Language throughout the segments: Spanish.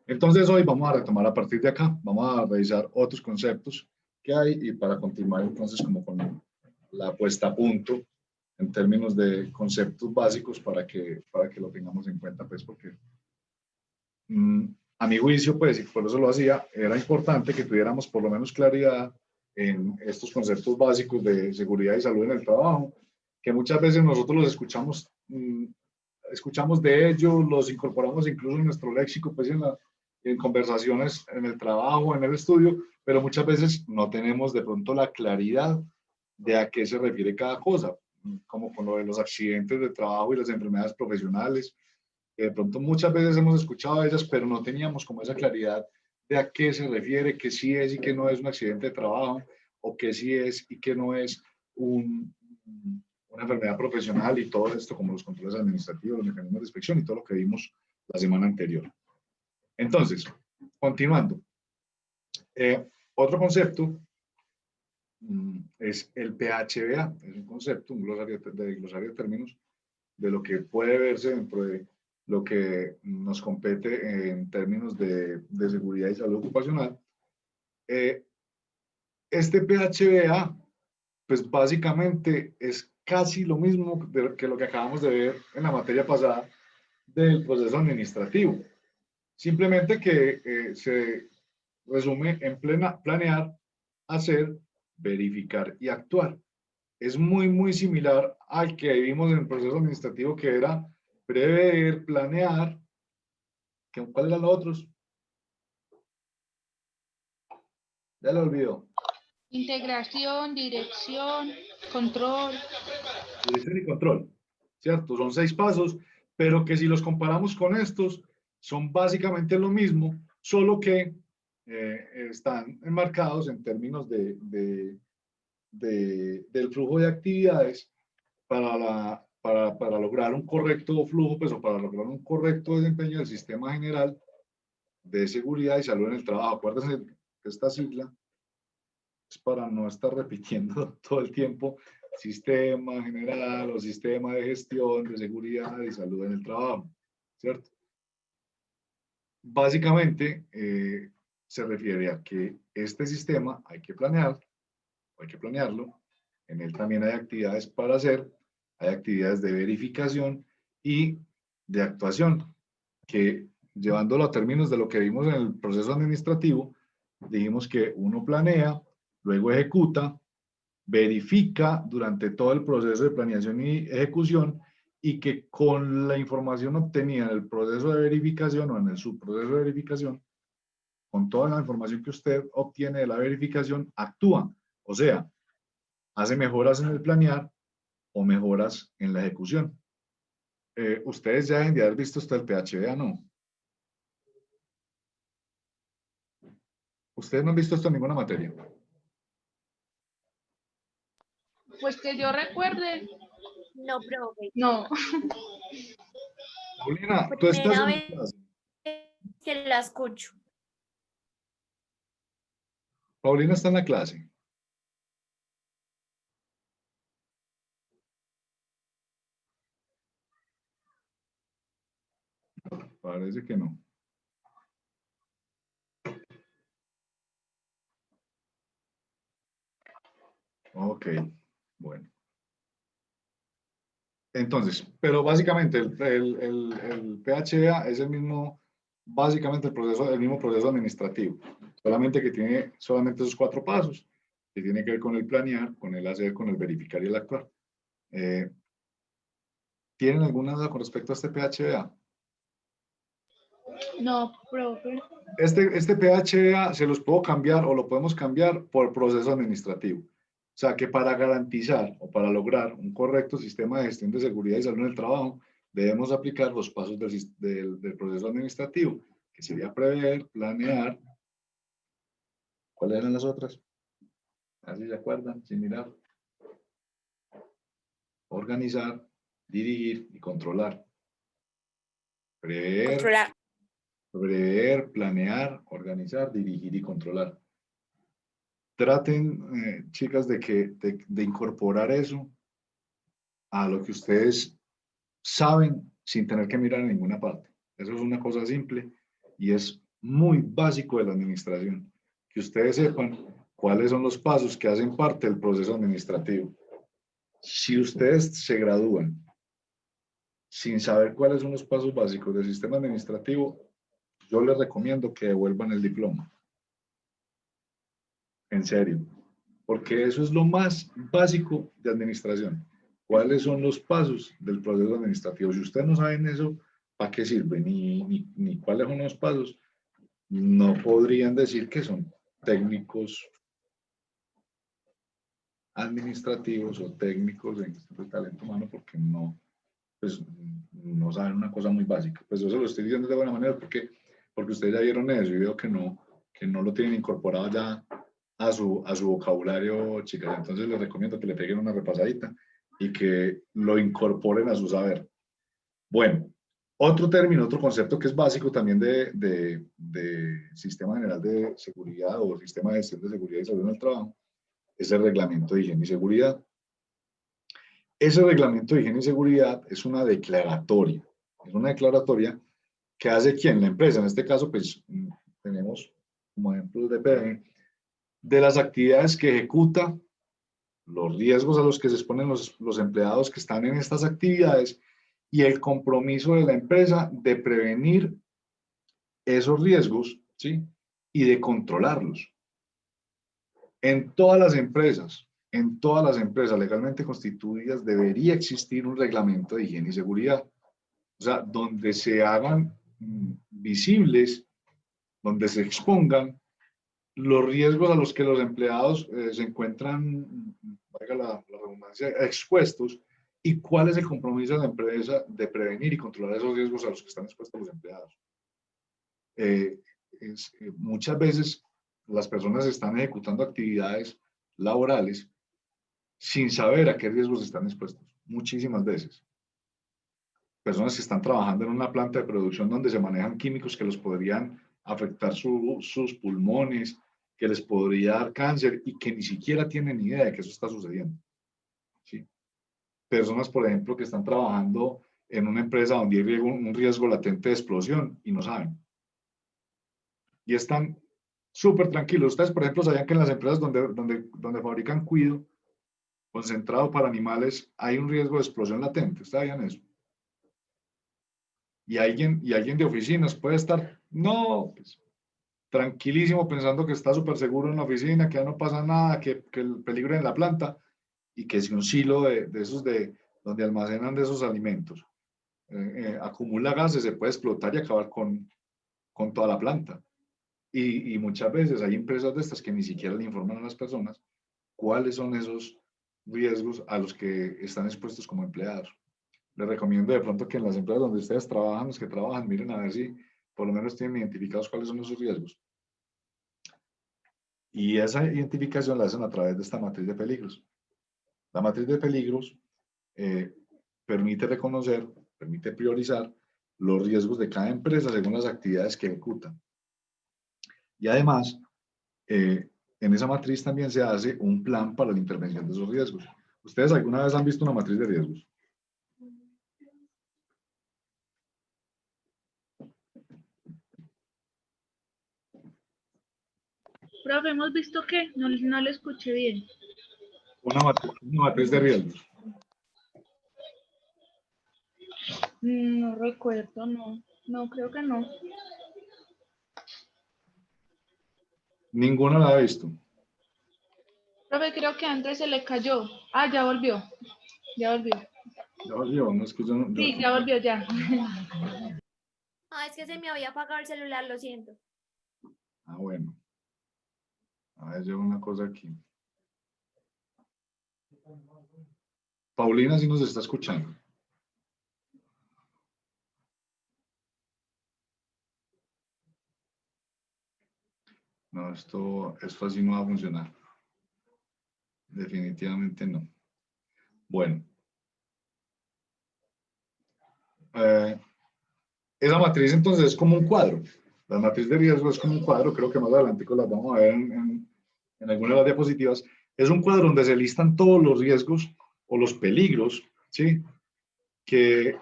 Entonces hoy vamos a retomar a partir de acá, vamos a revisar otros conceptos que hay y para continuar entonces como con la puesta a punto en términos de conceptos básicos para que lo tengamos en cuenta, pues porque a mi juicio, pues, y por eso lo hacía, era importante que tuviéramos por lo menos claridad en estos conceptos básicos de seguridad y salud en el trabajo, que muchas veces nosotros los escuchamos, escuchamos de ellos, los incorporamos incluso en nuestro léxico, pues en conversaciones en el trabajo, en el estudio, pero muchas veces no tenemos de pronto la claridad de a qué se refiere cada cosa, como con lo de los accidentes de trabajo y las enfermedades profesionales, que de pronto muchas veces hemos escuchado de ellas, pero no teníamos como esa claridad de a qué se refiere, qué sí es y qué no es un accidente de trabajo, o qué sí es y qué no es un, una enfermedad profesional y todo esto, como los controles administrativos, los mecanismos de inspección y todo lo que vimos la semana anterior. Entonces, continuando, otro concepto es el PHBA, es un concepto, un glosario de términos de lo que puede verse dentro de lo que nos compete en términos de seguridad y salud ocupacional. Este PHBA, pues básicamente es casi lo mismo que lo que acabamos de ver en la materia pasada del proceso administrativo. Simplemente que se resume en planear, hacer, verificar y actuar. Es muy, muy similar al que vimos en el proceso administrativo, que era prever, planear. ¿Cuáles eran los otros? Ya lo olvidó. Integración, dirección, control. Dirección y control, ¿cierto? Son 6 pasos, pero que si los comparamos con estos, son básicamente lo mismo, solo que están enmarcados en términos del flujo de actividades para lograr un correcto flujo, pues, o para lograr un correcto desempeño del sistema general de seguridad y salud en el trabajo. Acuérdense que esta sigla es para no estar repitiendo todo el tiempo sistema general o sistema de gestión de seguridad y salud en el trabajo, ¿cierto? Básicamente se refiere a que este sistema hay que planearlo. En él también hay actividades para hacer, hay actividades de verificación y de actuación, que llevándolo a términos de lo que vimos en el proceso administrativo, dijimos que uno planea, luego ejecuta, verifica durante todo el proceso de planeación y ejecución y que con la información obtenida en el proceso de verificación o en el subproceso de verificación, con toda la información que usted obtiene de la verificación, actúa. O sea, hace mejoras en el planear o mejoras en la ejecución. Ustedes ya deben de haber visto esto del PHBA, ¿no? Ustedes no han visto esto en ninguna materia. Pues que yo recuerde. No, profe. No. Paulina, tú estás en la Primera clase. vez que la escucho. Paulina está en la clase. Parece que no. Ok, bueno. Entonces, pero básicamente el PHA es el mismo, básicamente el mismo proceso administrativo, solamente que tiene solamente esos 4 pasos, que tiene que ver con el planear, con el hacer, con el verificar y el actuar. ¿Tienen alguna duda con respecto a este PHA? No, profe. Este PHA se los puedo cambiar o lo podemos cambiar por proceso administrativo. O sea que para garantizar o para lograr un correcto sistema de gestión de seguridad y salud en el trabajo, debemos aplicar los pasos del proceso administrativo, que sería prever, planear. ¿Cuáles eran las otras? Así se acuerdan, sin mirar. Organizar, dirigir y controlar. Controlar. Prever, planear, organizar, dirigir y controlar. Traten, chicas, de incorporar eso a lo que ustedes saben sin tener que mirar en ninguna parte. Eso es una cosa simple y es muy básico de la administración, que ustedes sepan cuáles son los pasos que hacen parte del proceso administrativo. Si ustedes se gradúan sin saber cuáles son los pasos básicos del sistema administrativo, yo les recomiendo que devuelvan el diploma. En serio, porque eso es lo más básico de administración. ¿Cuáles son los pasos del proceso administrativo? Si ustedes no saben eso, ¿para qué sirve? Ni cuáles son los pasos, no podrían decir que son técnicos administrativos o técnicos en gestión de talento humano, porque no, pues, no saben una cosa muy básica. Pues yo se lo estoy diciendo de buena manera porque ustedes ya vieron eso y veo que no lo tienen incorporado ya a su vocabulario, chicas. Entonces les recomiendo que le peguen una repasadita y que lo incorporen a su saber. Bueno, otro término, otro concepto que es básico también de Sistema General de Seguridad o Sistema de Gestión de Seguridad y Salud en el Trabajo es el Reglamento de Higiene y Seguridad. Ese Reglamento de Higiene y Seguridad es una declaratoria. Es una declaratoria que hace ¿quién? La empresa. En este caso, pues, tenemos como ejemplos de PDE, de las actividades que ejecuta, los riesgos a los que se exponen los empleados que están en estas actividades y el compromiso de la empresa de prevenir esos riesgos, ¿sí? Y de controlarlos. En todas las empresas legalmente constituidas debería existir un reglamento de higiene y seguridad. O sea, donde se hagan visibles, donde se expongan los riesgos a los que los empleados se encuentran, valga la redundancia, expuestos, y cuál es el compromiso de la empresa de prevenir y controlar esos riesgos a los que están expuestos los empleados. Muchas veces las personas están ejecutando actividades laborales sin saber a qué riesgos están expuestos, muchísimas veces. Personas que están trabajando en una planta de producción donde se manejan químicos que los podrían afectar sus pulmones, que les podría dar cáncer y que ni siquiera tienen ni idea de que eso está sucediendo. ¿Sí? Personas, por ejemplo, que están trabajando en una empresa donde hay un riesgo latente de explosión y no saben. Y están súper tranquilos. Ustedes, por ejemplo, sabían que en las empresas donde fabrican cuido concentrado para animales hay un riesgo de explosión latente. ¿Ustedes sabían eso? Y alguien de oficinas puede estar, no, pues, tranquilísimo pensando que está súper seguro en la oficina, que ya no pasa nada, que el peligro en la planta, y que si un silo de esos donde almacenan de esos alimentos acumula gases, se puede explotar y acabar con toda la planta. Y muchas veces hay empresas de estas que ni siquiera le informan a las personas cuáles son esos riesgos a los que están expuestos como empleados. Les recomiendo de pronto que en las empresas donde ustedes trabajan, los que trabajan, miren a ver si por lo menos tienen identificados cuáles son esos riesgos. Y esa identificación la hacen a través de esta matriz de peligros. La matriz de peligros permite reconocer, permite priorizar los riesgos de cada empresa según las actividades que ejecutan. Y además, en esa matriz también se hace un plan para la intervención de esos riesgos. ¿Ustedes alguna vez han visto una matriz de riesgos? Profe, hemos visto que no le escuché bien. Una matriz de riesgos. No recuerdo, no. No, creo que no. Ninguna la he visto. Profe, creo que antes se le cayó. Ah, ya volvió. Ya volvió. Ya volvió, no es que yo no. Sí, ya volvió, ya. Ah, es que se me había apagado el celular, lo siento. Ah, bueno. A ver, llevo una cosa aquí. Paulina sí nos está escuchando. No, esto así no va a funcionar. Definitivamente no. Bueno. Esa matriz entonces es como un cuadro. La matriz de riesgo es como un cuadro, creo que más adelante las vamos a ver en alguna de las diapositivas. Es un cuadro donde se listan todos los riesgos o los peligros, ¿sí? que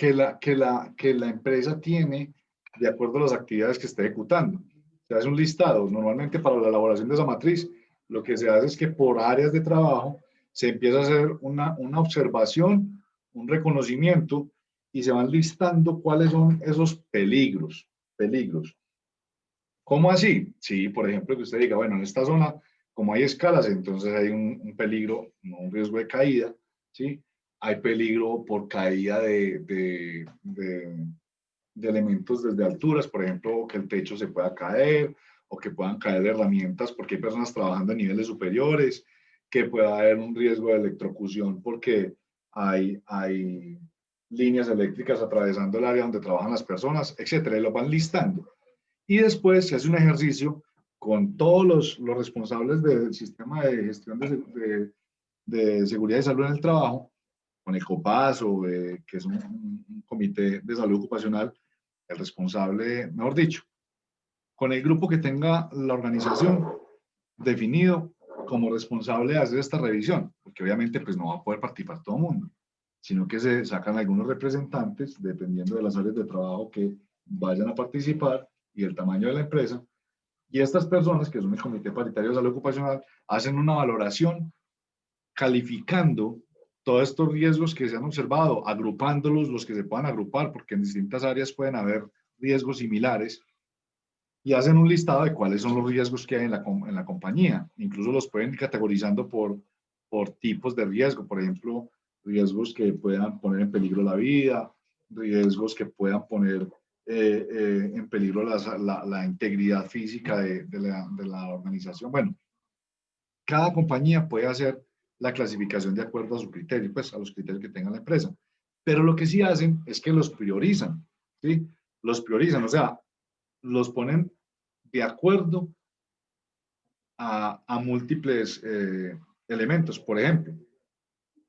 la empresa tiene de acuerdo a las actividades que esté ejecutando. Se hace un listado. Normalmente para la elaboración de esa matriz, lo que se hace es que por áreas de trabajo se empieza a hacer una observación, un reconocimiento y se van listando cuáles son esos peligros. ¿Cómo así? Sí, por ejemplo, que usted diga, bueno, en esta zona, como hay escalas, entonces hay un peligro, no un riesgo de caída, ¿sí? Hay peligro por caída de elementos desde alturas, por ejemplo, que el techo se pueda caer o que puedan caer herramientas porque hay personas trabajando a niveles superiores, que pueda haber un riesgo de electrocución porque hay líneas eléctricas atravesando el área donde trabajan las personas, etcétera, y lo van listando. Y después se hace un ejercicio con todos los responsables del sistema de gestión de seguridad y salud en el trabajo, con el COPASO, que es un comité de salud ocupacional, el responsable, mejor dicho, con el grupo que tenga la organización definido como responsable de hacer esta revisión, porque obviamente pues no va a poder participar todo el mundo, sino que se sacan algunos representantes, dependiendo de las áreas de trabajo que vayan a participar y el tamaño de la empresa, y estas personas, que son el Comité Paritario de Salud Ocupacional, hacen una valoración calificando todos estos riesgos que se han observado, agrupándolos, los que se puedan agrupar, porque en distintas áreas pueden haber riesgos similares, y hacen un listado de cuáles son los riesgos que hay en la compañía. Incluso los pueden ir categorizando por tipos de riesgo, por ejemplo, riesgos que puedan poner en peligro la vida, riesgos que puedan poner en peligro la integridad física de la organización. Bueno, cada compañía puede hacer la clasificación de acuerdo a su criterio, pues a los criterios que tenga la empresa. Pero lo que sí hacen es que los priorizan, ¿sí? Los priorizan, o sea, los ponen de acuerdo a múltiples elementos. Por ejemplo,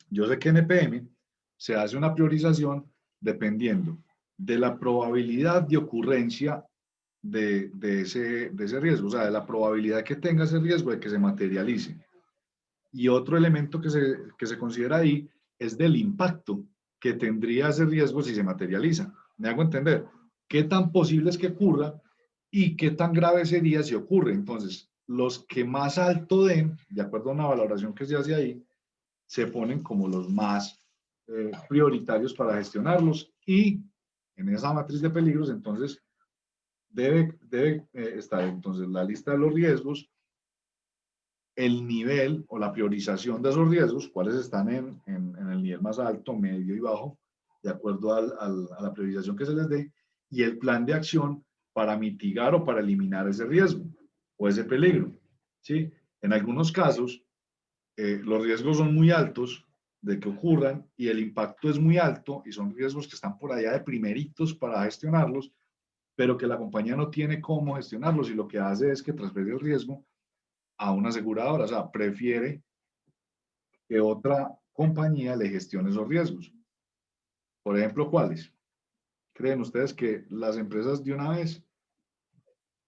yo sé que en EPM se hace una priorización dependiendo de la probabilidad de ocurrencia de ese riesgo, o sea, de la probabilidad que tenga ese riesgo de que se materialice. Y otro elemento que se considera ahí es del impacto que tendría ese riesgo si se materializa. ¿Me hago entender? ¿Qué tan posible es que ocurra y qué tan grave sería si ocurre? Entonces, los que más alto den, de acuerdo a una valoración que se hace ahí, se ponen como los más prioritarios para gestionarlos, y en esa matriz de peligros, entonces, debe estar entonces la lista de los riesgos, el nivel o la priorización de esos riesgos, cuáles están en el nivel más alto, medio y bajo, de acuerdo a la priorización que se les dé, y el plan de acción para mitigar o para eliminar ese riesgo o ese peligro, ¿sí? En algunos casos, los riesgos son muy altos de que ocurran y el impacto es muy alto y son riesgos que están por allá de primeritos para gestionarlos, pero que la compañía no tiene cómo gestionarlos y lo que hace es que transfiere el riesgo a una aseguradora, o sea, prefiere que otra compañía le gestione esos riesgos. Por ejemplo, ¿cuáles? ¿Creen ustedes que las empresas de una vez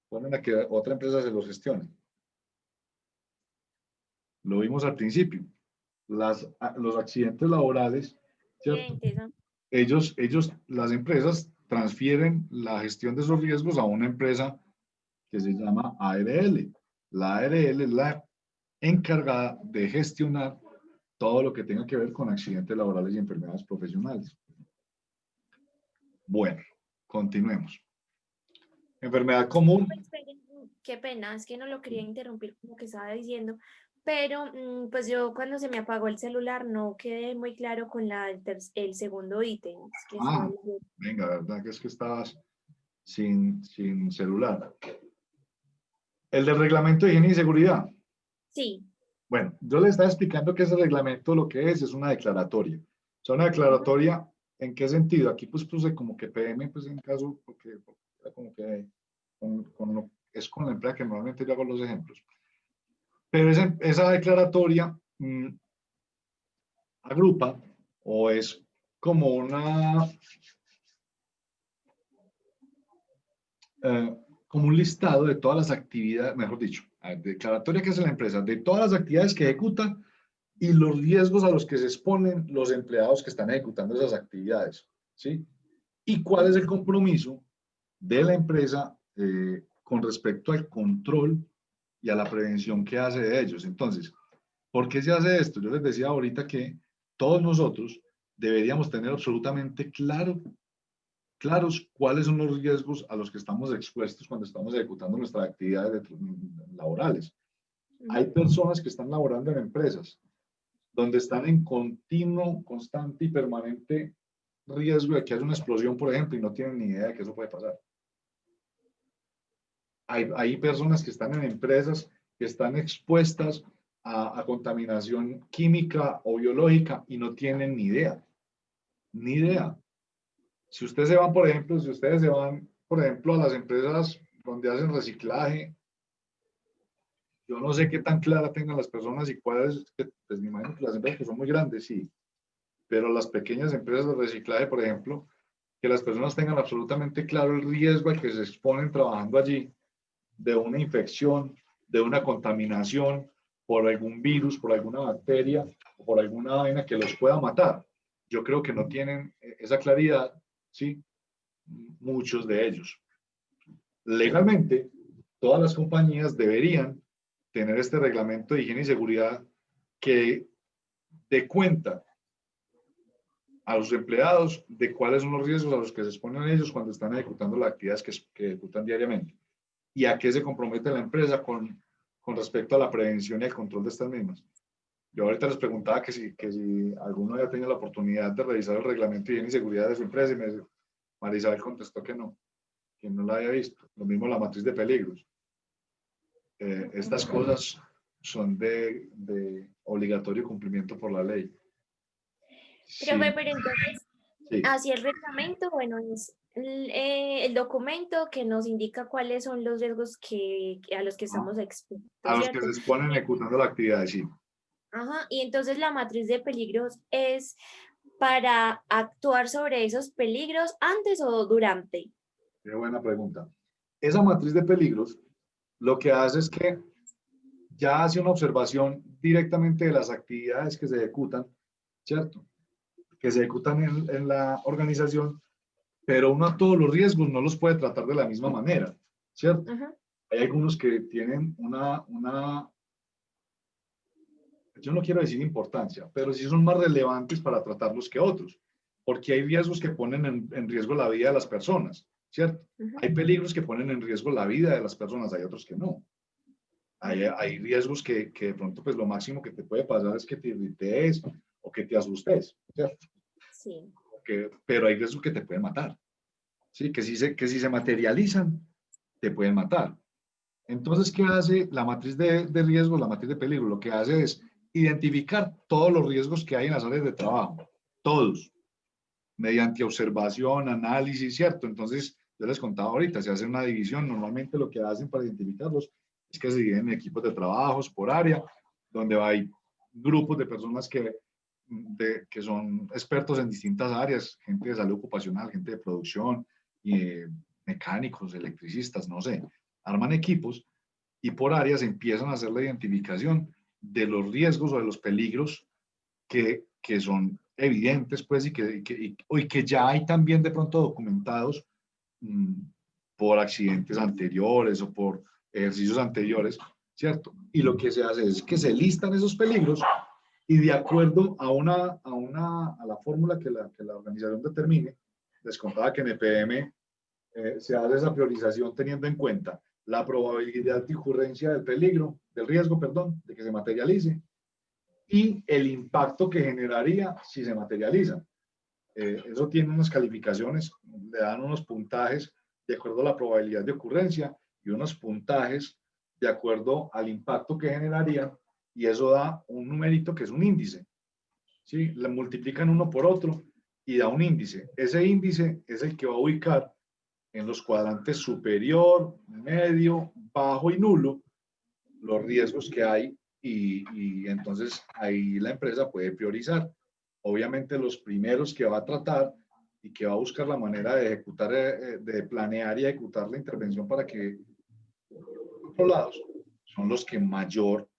ponen a que otra empresa se los gestione? Lo vimos al principio. Los accidentes laborales, ¿cierto? Las empresas transfieren la gestión de esos riesgos a una empresa que se llama ARL. La ARL es la encargada de gestionar todo lo que tenga que ver con accidentes laborales y enfermedades profesionales. Bueno, continuemos. Enfermedad común. Qué pena, es que no lo quería interrumpir como que estaba diciendo, pero pues yo cuando se me apagó el celular no quedé muy claro con el segundo ítem. Es que venga, ¿verdad? Que es que estabas sin celular. El del reglamento de higiene y seguridad. Sí. Bueno, yo le estaba explicando que ese reglamento lo que es una declaratoria. O sea, una declaratoria, ¿en qué sentido? Aquí pues puse como que PM, pues en caso, porque como que es con la empresa que normalmente yo hago los ejemplos. Pero esa declaratoria agrupa o es como como un listado de todas las actividades, mejor dicho, declaratoria que hace la empresa, de todas las actividades que ejecuta y los riesgos a los que se exponen los empleados que están ejecutando esas actividades, ¿sí? Y cuál es el compromiso de la empresa con respecto al control y a la prevención que hace de ellos. Entonces, ¿por qué se hace esto? Yo les decía ahorita que todos nosotros deberíamos tener absolutamente claros cuáles son los riesgos a los que estamos expuestos cuando estamos ejecutando nuestras actividades laborales. Hay personas que están laborando en empresas donde están en continuo, constante y permanente riesgo de que haya una explosión, por ejemplo, y no tienen ni idea de que eso puede pasar. Hay personas que están en empresas que están expuestas a contaminación química o biológica y no tienen ni idea. Ni idea. Si ustedes se van, por ejemplo, a las empresas donde hacen reciclaje, yo no sé qué tan clara tengan las personas y cuáles, pues me imagino que las empresas que son muy grandes, sí, pero las pequeñas empresas de reciclaje, por ejemplo, que las personas tengan absolutamente claro el riesgo al que se exponen trabajando allí, de una infección, de una contaminación por algún virus, por alguna bacteria o por alguna vaina que los pueda matar. Yo creo que no tienen esa claridad, ¿sí? Muchos de ellos. Legalmente, todas las compañías deberían tener este reglamento de higiene y seguridad que dé cuenta a los empleados de cuáles son los riesgos a los que se exponen ellos cuando están ejecutando las actividades que ejecutan diariamente y a qué se compromete la empresa con respecto a la prevención y el control de estas mismas. Yo ahorita les preguntaba que si alguno ya tenía la oportunidad de revisar el reglamento de higiene y seguridad de su empresa y María Isabel contestó que no la había visto. Lo mismo la matriz de peligros. Estas cosas son de obligatorio cumplimiento por la ley. Pero entonces, sí. Así el reglamento, bueno, es el documento que nos indica cuáles son los riesgos a los que estamos expuestos. A los que se exponen ejecutando la actividad, sí. Ajá, y entonces la matriz de peligros es para actuar sobre esos peligros antes o durante. Qué buena pregunta. Esa matriz de peligros lo que hace es que ya hace una observación directamente de las actividades que se ejecutan, ¿cierto? Que se ejecutan en la organización, pero uno a todos los riesgos no los puede tratar de la misma manera, ¿cierto? Hay algunos que tienen yo no quiero decir importancia, pero sí son más relevantes para tratarlos que otros, porque hay riesgos que ponen en riesgo la vida de las personas, ¿cierto? Hay peligros que ponen en riesgo la vida de las personas, hay otros que no. Hay riesgos que de pronto pues lo máximo que te puede pasar es que te irrites o que te asustes, ¿cierto? Sí. Pero hay riesgos que te pueden matar, ¿sí? Que si se materializan, te pueden matar. Entonces, ¿qué hace la matriz de riesgos, la matriz de peligro? Lo que hace es identificar todos los riesgos que hay en las áreas de trabajo, todos, mediante observación, análisis, ¿cierto? Entonces, yo les contaba ahorita, se hace una división, normalmente lo que hacen para identificarlos es que se dividen en equipos de trabajos por área, donde hay grupos de personas que son expertos en distintas áreas, gente de salud ocupacional, gente de producción, mecánicos, electricistas, no sé, arman equipos y por áreas empiezan a hacer la identificación de los riesgos o de los peligros que son evidentes, pues, y que ya hay también de pronto documentados por accidentes anteriores o por ejercicios anteriores, ¿cierto? Y lo que se hace es que se listan esos peligros y de acuerdo a la fórmula que la organización determine, les contaba que en EPM se hace esa priorización teniendo en cuenta la probabilidad de ocurrencia del peligro, del riesgo, perdón, de que se materialice y el impacto que generaría si se materializa. Eso tiene unas calificaciones, le dan unos puntajes de acuerdo a la probabilidad de ocurrencia y unos puntajes de acuerdo al impacto que generaría y eso da un numerito que es un índice. ¿Sí? Le multiplican uno por otro y da un índice. Ese índice es el que va a ubicar en los cuadrantes superior, medio, bajo y nulo los riesgos que hay y entonces ahí la empresa puede priorizar. Obviamente los primeros que va a tratar y que va a buscar la manera de ejecutar, de planear y ejecutar la intervención para que controlados son los que mayor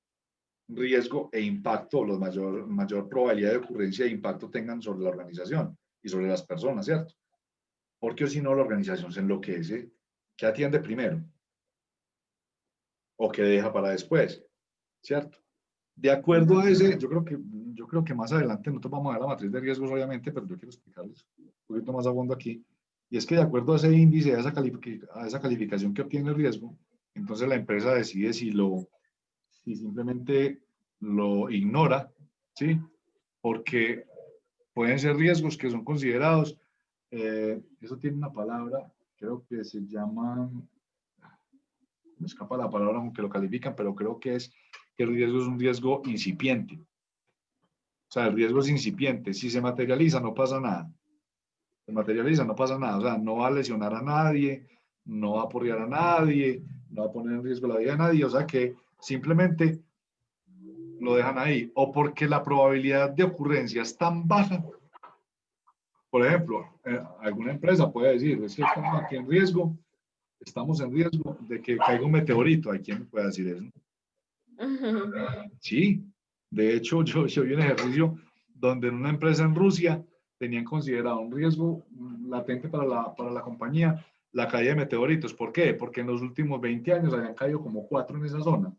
riesgo e impacto, los mayor probabilidad de ocurrencia e impacto tengan sobre la organización y sobre las personas, ¿cierto? Porque si no la organización se enloquece ¿Qué atiende primero? ¿O qué deja para después? ¿Cierto? De acuerdo a ese, yo creo que más adelante nosotros vamos a ver la matriz de riesgos, obviamente, pero yo quiero explicarles un poquito más a fondo aquí. Y es que de acuerdo a ese índice, a esa calificación que obtiene el riesgo, entonces la empresa decide si simplemente lo ignora, ¿sí? Porque pueden ser riesgos que son considerados, eso tiene una palabra, creo que se llama, me escapa la palabra aunque lo califican, pero creo que es que el riesgo es un riesgo incipiente. O sea, el riesgo es incipiente. Si se materializa, no pasa nada. Se materializa, no pasa nada. O sea, no va a lesionar a nadie, no va a aporrear a nadie, no va a poner en riesgo la vida de nadie. O sea, que simplemente lo dejan ahí. O porque la probabilidad de ocurrencia es tan baja. Por ejemplo, alguna empresa puede decir, es que estamos aquí en riesgo, estamos en riesgo de que caiga un meteorito. ¿Hay quien puede decir eso? Sí, de hecho yo vi un ejercicio donde en una empresa en Rusia tenían considerado un riesgo latente para la compañía la caída de meteoritos. ¿Por qué? Porque en los últimos 20 años habían caído como 4 en esa zona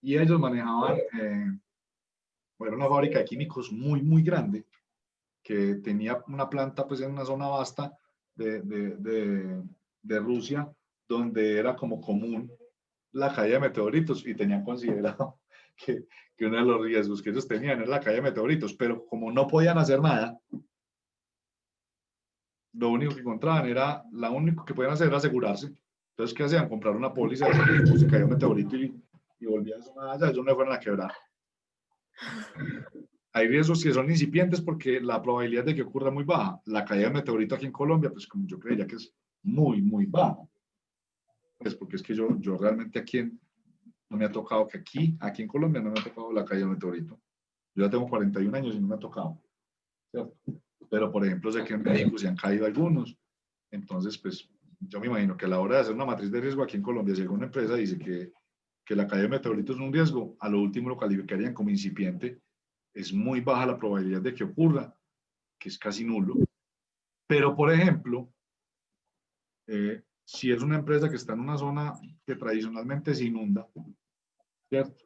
y ellos manejaban, era una fábrica de químicos muy grande que tenía una planta pues en una zona vasta de Rusia donde era como común la caída de meteoritos y tenían considerado que uno de los riesgos que ellos tenían era la caída de meteoritos, pero como no podían hacer nada, lo único que encontraban era, lo único que podían hacer era asegurarse. Entonces, ¿qué hacían? Comprar una póliza de seguro, se caía un meteorito y volvían a sonar allá, ellos no fueron a quebrar. Hay riesgos que son incipientes porque la probabilidad de que ocurra es muy baja. La caída de meteorito aquí en Colombia, pues como yo creía que es muy baja. Pues porque es que yo realmente no me ha tocado que aquí en Colombia no me ha tocado la caída de meteorito. Yo ya tengo 41 años y no me ha tocado, ¿cierto? Pero, por ejemplo, sé que en México se han caído algunos. Entonces, pues, yo me imagino que a la hora de hacer una matriz de riesgo aquí en Colombia, si alguna empresa dice que la caída de meteoritos es un riesgo, a lo último lo calificarían como incipiente. Es muy baja la probabilidad de que ocurra, que es casi nulo. Pero, por ejemplo, si es una empresa que está en una zona que tradicionalmente se inunda, ¿cierto?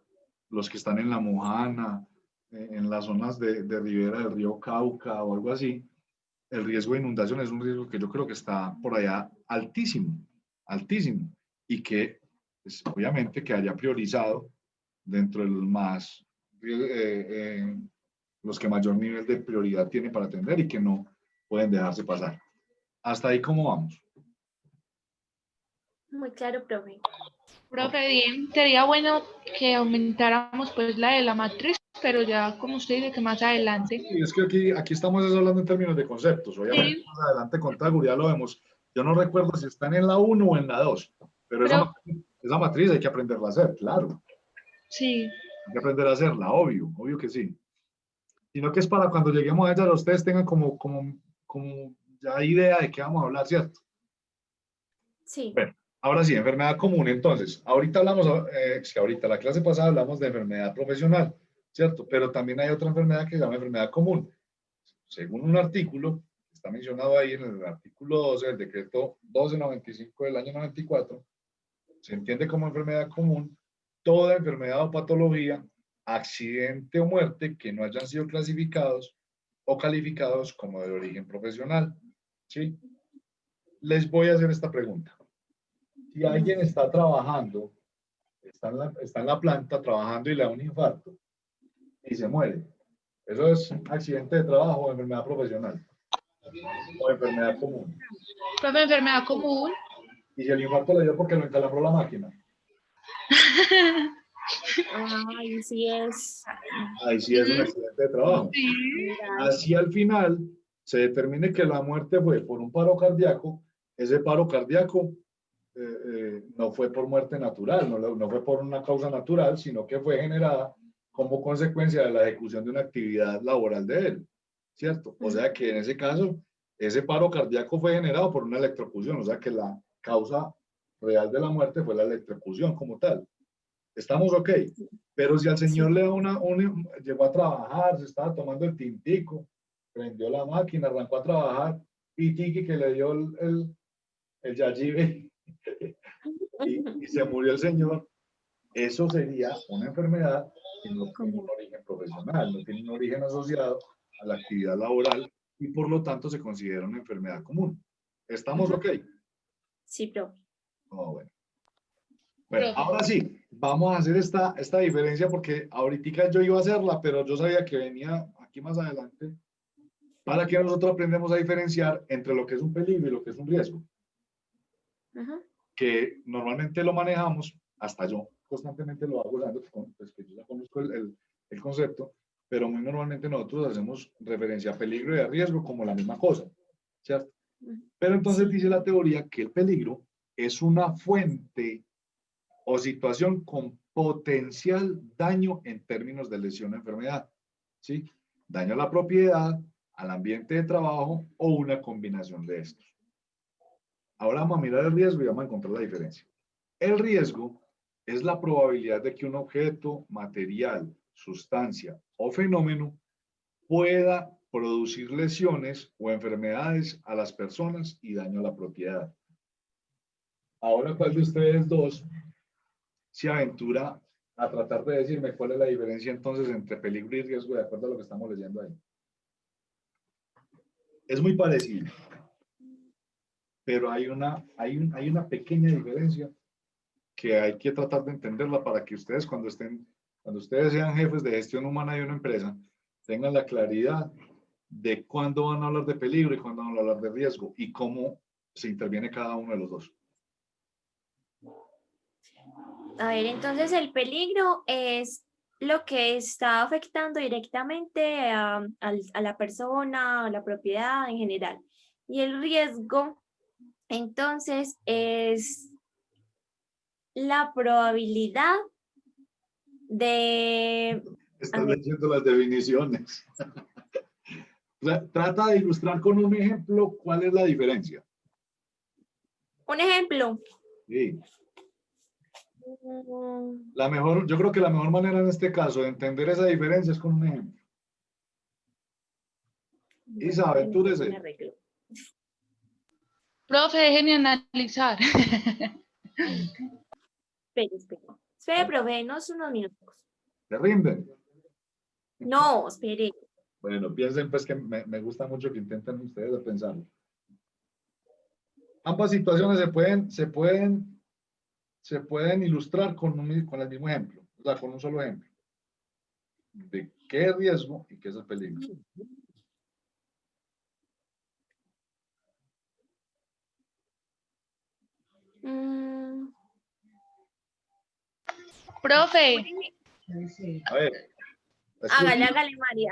Los que están en La Mojana, en las zonas de ribera del río Cauca o algo así, el riesgo de inundación es un riesgo que yo creo que está por allá altísimo, altísimo, y que pues, obviamente que haya priorizado dentro del más, los que mayor nivel de prioridad tienen para atender y que no pueden dejarse pasar. Hasta ahí, ¿cómo vamos? Muy claro, profe. Profe, bien, sería bueno que aumentáramos pues la de la matriz, pero ya como usted dice que más adelante. Sí, es que aquí estamos hablando en términos de conceptos. Obviamente, Sí, más adelante con Tagur ya lo vemos. Yo no recuerdo si están en la 1 o en la 2, pero esa matriz hay que aprenderla a hacer, claro. sí, Hay que aprender a hacerla, obvio que sí. Sino que es para cuando lleguemos a ella, ustedes tengan como ya idea de qué vamos a hablar, ¿cierto? Sí. Bueno, ahora sí, enfermedad común. Entonces, ahorita hablamos, es que ahorita la clase pasada hablamos de enfermedad profesional, ¿cierto? Pero también hay otra enfermedad que se llama enfermedad común. Según un artículo, que está mencionado ahí en el artículo 12 del decreto 1295 del año 94, se entiende como enfermedad común toda enfermedad o patología, accidente o muerte que no hayan sido clasificados o calificados como de origen profesional. ¿Sí? Les voy a hacer esta pregunta. Si alguien está trabajando, está en la planta trabajando y le da un infarto y se muere, ¿eso es accidente de trabajo o enfermedad profesional? O enfermedad común. profe, enfermedad común. Y si el infarto le dio porque lo encalabró la máquina. Ay, sí es. Ahí sí es un accidente de trabajo. Sí. Así al final se determine que la muerte fue por un paro cardíaco, ese paro cardíaco no fue por muerte natural, no fue por una causa natural, sino que fue generada como consecuencia de la ejecución de una actividad laboral de él, ¿cierto? O sea que en ese caso, ese paro cardíaco fue generado por una electrocución, o sea que la causa real de la muerte fue la electrocución como tal. Estamos ok, pero si al señor Sí. le da llegó a trabajar, se estaba tomando el tintico, prendió la máquina, arrancó a trabajar, y tiki que le dio el yayibe y se murió el señor, eso sería una enfermedad que no tiene un origen profesional, no tiene un origen asociado a la actividad laboral y por lo tanto se considera una enfermedad común. ¿Estamos ok? Sí, profe. Oh, bueno. Bueno, ahora sí, vamos a hacer esta diferencia porque ahorita yo iba a hacerla, pero yo sabía que venía aquí más adelante para que nosotros aprendamos a diferenciar entre lo que es un peligro y lo que es un riesgo. Que normalmente lo manejamos, hasta yo constantemente lo hago, pues que yo ya conozco el concepto, pero muy normalmente nosotros hacemos referencia a peligro y a riesgo como la misma cosa, ¿cierto? Pero entonces dice la teoría que el peligro es una fuente o situación con potencial daño en términos de lesión o enfermedad, ¿sí? Daño a la propiedad, al ambiente de trabajo o una combinación de estos. Ahora vamos a mirar el riesgo y vamos a encontrar la diferencia. El riesgo es la probabilidad de que un objeto, material, sustancia o fenómeno pueda producir lesiones o enfermedades a las personas y daño a la propiedad. Ahora, ¿cuál de ustedes dos se aventura a tratar de decirme cuál es la diferencia entonces entre peligro y riesgo de acuerdo a lo que estamos leyendo ahí? Es muy parecido, pero hay una pequeña diferencia que hay que tratar de entenderla para que ustedes cuando ustedes sean jefes de gestión humana de una empresa, tengan la claridad de cuándo van a hablar de peligro y cuándo van a hablar de riesgo y cómo se interviene cada uno de los dos. A ver, entonces el peligro es lo que está afectando directamente a la persona, a la propiedad en general. Y el riesgo, entonces, es la probabilidad de... Estás leyendo las definiciones. Trata de ilustrar con un ejemplo cuál es la diferencia. Un ejemplo. Sí. Yo creo que la mejor manera en este caso de entender esa diferencia es con un ejemplo. Isabel, tú eres él. Profe, déjenme analizar. Espere, profe, denos unos minutos. ¿Te rinden? No, espere. Bueno, piensen pues que me gusta mucho que intenten ustedes pensarlo. Ambas situaciones se pueden ilustrar con el mismo ejemplo, o sea, con un solo ejemplo. De qué es riesgo y qué es el peligro. Profe. A ver. Hágale, María.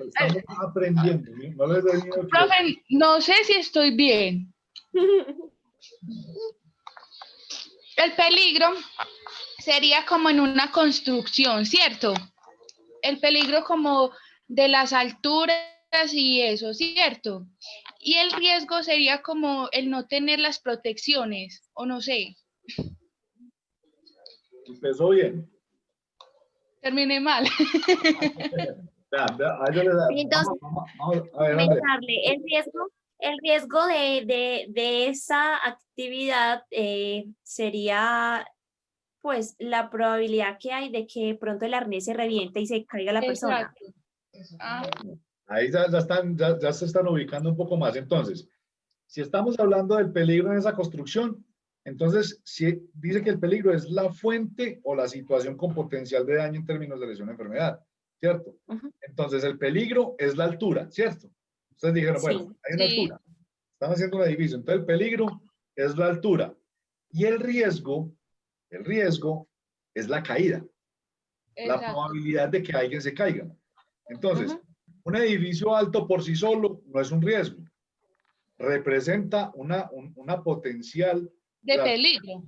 Estamos aprendiendo. Profe, no sé si estoy bien. El peligro sería como en una construcción, ¿cierto? El peligro como de las alturas y eso, ¿cierto? Y el riesgo sería como el no tener las protecciones, o no sé. Empezó bien. Terminé mal. Entonces, comentarle, el riesgo de esa actividad sería pues la probabilidad que hay de que pronto el arnés se reviente y se caiga la persona. Ahí ya se están ubicando un poco más. Entonces, si estamos hablando del peligro en esa construcción, entonces si dice que el peligro es la fuente o la situación con potencial de daño en términos de lesión o enfermedad, ¿cierto? Entonces el peligro es la altura, ¿cierto? Ustedes dijeron, bueno, hay una altura, están haciendo un edificio, entonces el peligro es la altura y el riesgo es la caída, la probabilidad de que alguien se caiga. Entonces, un edificio alto por sí solo no es un riesgo, representa una potencial de peligro.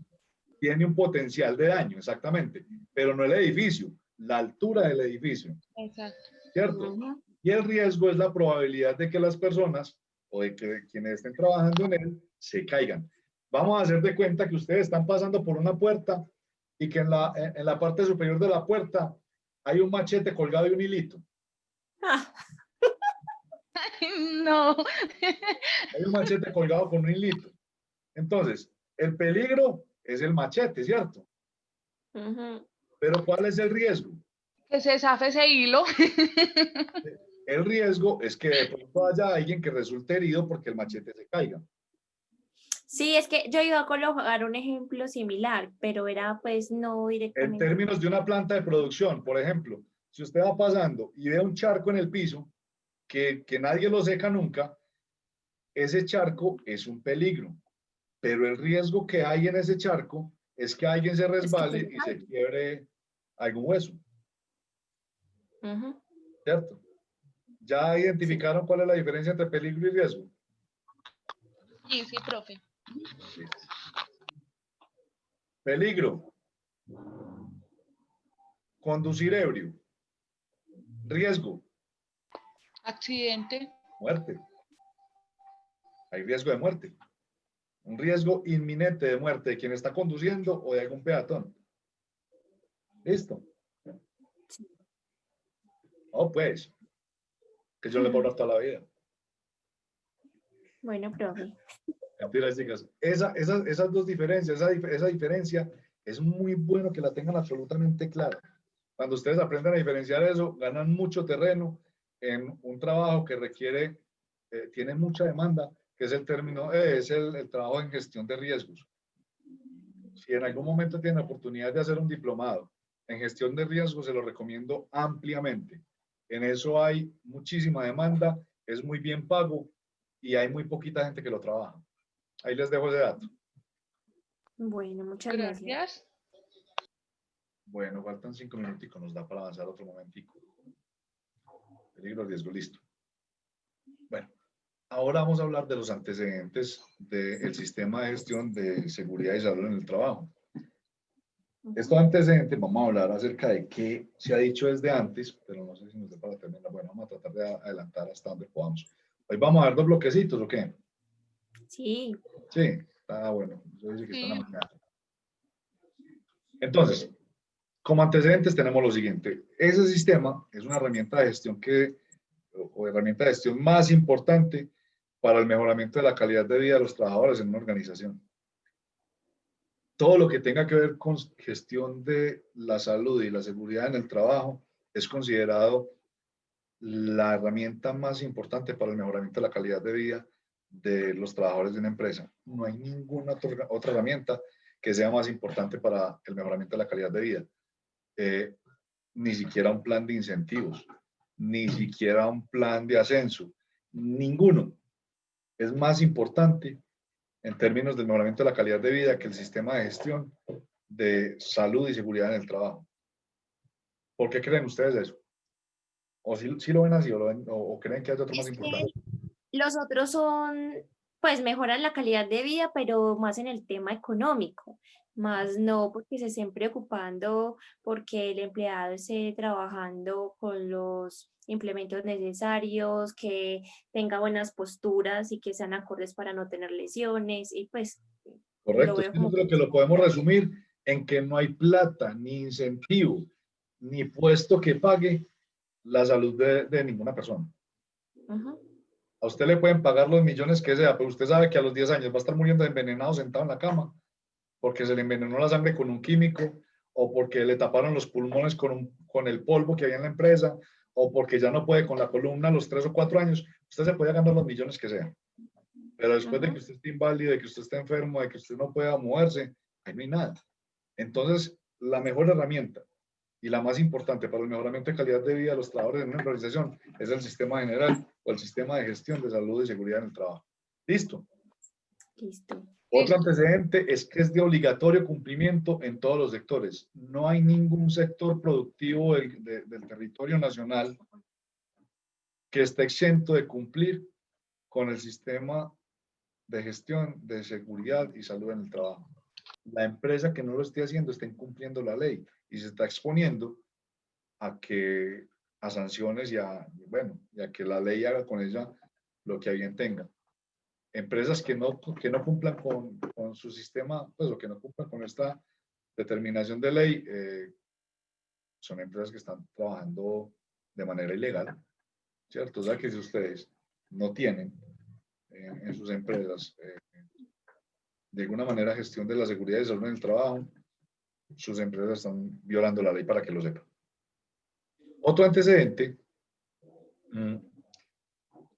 Tiene un potencial de daño, exactamente, pero no el edificio, la altura del edificio. Exacto. ¿Cierto? Y el riesgo es la probabilidad de que las personas o de que quienes estén trabajando en él se caigan. Vamos a hacer de cuenta que ustedes están pasando por una puerta y que en la parte superior de la puerta hay un machete colgado de un hilito. No. Hay un machete colgado con un hilito. Entonces, el peligro es el machete, ¿cierto? Ujú. Pero ¿cuál es el riesgo? Que se zafe ese hilo. El riesgo es que de pronto haya alguien que resulte herido porque el machete se caiga. Sí, es que yo iba a colocar un ejemplo similar, pero era pues no En directamente. términos de una planta de producción, por ejemplo, si usted va pasando y ve un charco en el piso que nadie lo seca nunca, ese charco es un peligro. Pero el riesgo que hay en ese charco es que alguien se Es que se resbale y cae. se quiebre algún hueso, Ujú. ¿cierto? ¿Ya Sí. identificaron cuál es la diferencia entre peligro y riesgo? Sí, sí, profe. Sí. Peligro, conducir ebrio. Riesgo, Accidente. muerte. Hay riesgo de muerte. Un riesgo inminente de muerte de quien está conduciendo o de algún peatón. Listo. Oh, pues, que yo le puedo hablar toda la vida. Bueno, profe. Mentiras, chicas. Esas dos diferencias, esa diferencia es muy bueno que la tengan absolutamente clara. Cuando ustedes aprenden a diferenciar eso, ganan mucho terreno en un trabajo que requiere, tiene mucha demanda, que es el término, es el trabajo en gestión de riesgos. Si en algún momento tienen la oportunidad de hacer un diplomado en gestión de riesgos, se lo recomiendo ampliamente. En eso hay muchísima demanda, es muy bien pago y hay muy poquita gente que lo trabaja. Ahí les dejo ese dato. Bueno, muchas gracias. Gracias. Bueno, faltan 5 minuticos, nos da para avanzar otro momentico. Peligro, riesgo, listo. Bueno, ahora vamos a hablar de los antecedentes del sistema de gestión de seguridad y salud en el trabajo. Estos antecedentes, vamos a hablar acerca de qué se ha dicho desde antes, pero no sé si nos da para terminar. Bueno, vamos a tratar de adelantar hasta donde podamos. Hoy vamos a ver dos bloquecitos, ¿o qué? Sí. Sí, está bueno. Eso dice que está en la Sí. mañana. Entonces, como antecedentes tenemos lo siguiente. Ese sistema es una herramienta de gestión o herramienta de gestión más importante para el mejoramiento de la calidad de vida de los trabajadores en una organización. Todo lo que tenga que ver con gestión de la salud y la seguridad en el trabajo es considerado la herramienta más importante para el mejoramiento de la calidad de vida de los trabajadores de una empresa. No hay ninguna otra herramienta que sea más importante para el mejoramiento de la calidad de vida. Ni siquiera un plan de incentivos, ni siquiera un plan de ascenso, ninguno es más importante en términos del mejoramiento de la calidad de vida que el sistema de gestión de salud y seguridad en el trabajo. ¿Por qué creen ustedes eso? ¿O si lo ven así o creen que hay otro más Es importante? que los otros son, pues mejoran la calidad de vida, pero más en el tema económico, más no porque se estén preocupando porque el empleado esté trabajando con los implementos necesarios, que tenga buenas posturas y que sean acordes para no tener lesiones y pues lo Correcto, es veo que yo como creo que lo podemos resumir en que no hay plata, ni incentivo, ni puesto que pague la salud de ninguna persona. Ujú. A usted le pueden pagar los millones que sea, pero usted sabe que a los 10 años va a estar muriendo envenenado sentado en la cama porque se le envenenó la sangre con un químico o porque le taparon los pulmones con el polvo que había en la empresa o porque ya no puede con la columna a los 3 o 4 años. Usted se puede ganar los millones que sea. Pero después de que Ujú. usted esté inválido, de que usted esté enfermo, de que usted no pueda moverse, ahí no hay nada. Entonces, la mejor herramienta y la más importante para el mejoramiento de calidad de vida de los trabajadores en una organización es el sistema general o el sistema de gestión de salud y seguridad en el trabajo. ¿Listo? Listo. Otro Listo. antecedente es que es de obligatorio cumplimiento en todos los sectores. No hay ningún sector productivo del territorio nacional que esté exento de cumplir con el sistema de gestión de seguridad y salud en el trabajo. La empresa que no lo esté haciendo está incumpliendo la ley y se está exponiendo a sanciones y a que la ley haga con ella lo que a bien tenga. Empresas que no cumplan con su sistema, pues, o que no cumplan con esta determinación de ley, son empresas que están trabajando de manera ilegal, ¿cierto? O sea, que si ustedes no tienen en sus empresas de alguna manera gestión de la seguridad y salud en el trabajo, sus empresas están violando la ley, para que lo sepan. Otro antecedente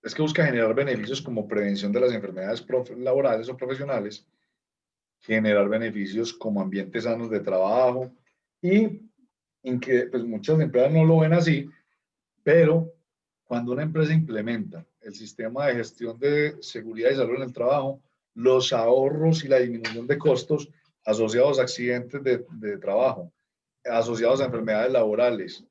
es que busca generar beneficios como prevención de las enfermedades laborales o profesionales, generar beneficios como ambientes sanos de trabajo, y en que pues, muchas empresas no lo ven así, pero cuando una empresa implementa el sistema de gestión de seguridad y salud en el trabajo, los ahorros y la disminución de costos asociados a accidentes de trabajo, asociados a enfermedades laborales,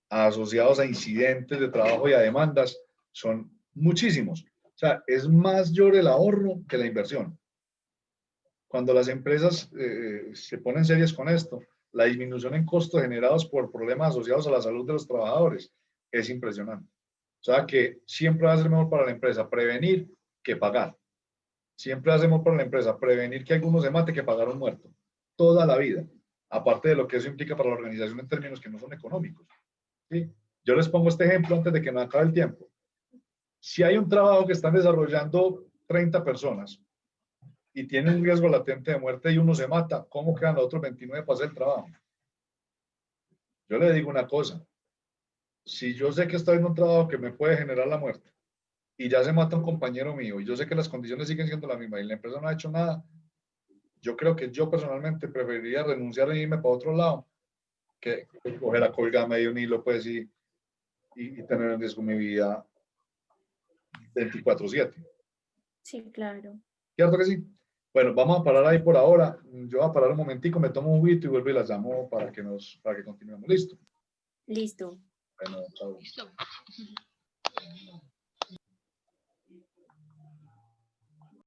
asociados a incidentes de trabajo y a demandas, son muchísimos. O sea, es mayor el ahorro que la inversión. Cuando las empresas se ponen serias con esto, la disminución en costos generados por problemas asociados a la salud de los trabajadores es impresionante. O sea que siempre va a ser mejor para la empresa prevenir que pagar. Siempre va a ser mejor para la empresa prevenir que alguno se mate que pagar un muerto. Toda la vida. Aparte de lo que eso implica para la organización en términos que no son económicos. ¿Sí? Yo les pongo este ejemplo antes de que me acabe el tiempo. Si hay un trabajo que están desarrollando 30 personas y tiene un riesgo latente de muerte y uno se mata, ¿cómo quedan los otros 29 para hacer el trabajo? Yo le digo una cosa. Si yo sé que estoy en un trabajo que me puede generar la muerte y ya se mata un compañero mío y yo sé que las condiciones siguen siendo las mismas y la empresa no ha hecho nada, yo creo que yo personalmente preferiría renunciar e irme para otro lado que coger a colgarme de un hilo pues, y tener en riesgo mi vida 24/7. Sí, claro. ¿Cierto que sí? Bueno, vamos a parar ahí por ahora. Yo voy a parar un momentico, me tomo un juguito y vuelvo y las llamo para que continuemos. ¿Listo? Listo. Bueno, chao. Listo.